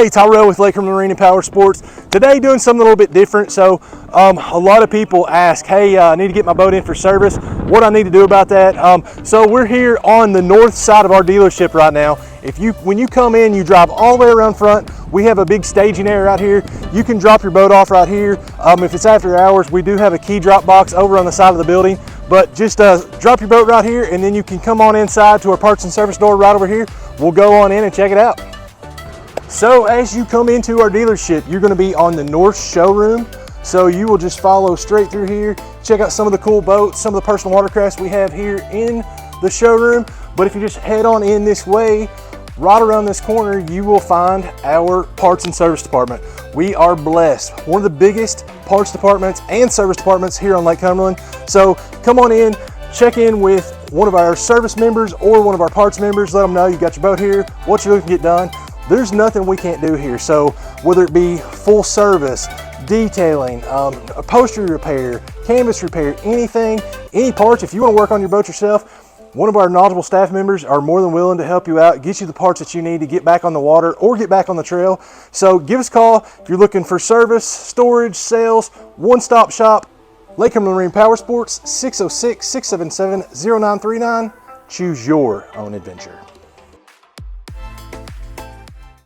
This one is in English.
Hey, Tyrell with Lake Marine and Power Sports. Today doing something a little bit different. So a lot of people ask, hey, I need to get my boat in for service. What do I need to do about that? So we're here on the north side of our dealership right now. When you come in, you drive all the way around front. We have a big staging area right here. You can drop your boat off right here. If it's after hours, we do have a key drop box over on the side of the building. But just drop your boat right here, and then you can come on inside to our parts and service door right over here. We'll go on in and check it out. So as you come into our dealership, you're going to be on the north showroom. So you will just follow straight through here, check out some of the cool boats, some of the personal watercrafts we have here in the showroom. But if you just head on in this way, right around this corner, you will find our parts and service department. We are blessed. One of the biggest parts departments and service departments here on Lake Cumberland. So come on in, check in with one of our service members or one of our parts members. Let them know you got your boat here, what you're looking to get done. There's nothing we can't do here. So whether it be full service, detailing, upholstery repair, canvas repair, anything, any parts, if you want to work on your boat yourself, one of our knowledgeable staff members are more than willing to help you out, get you the parts that you need to get back on the water or get back on the trail. So give us a call if you're looking for service, storage, sales, one-stop shop. Lake Marine Power Sports, 606-677-0939. Choose your own adventure.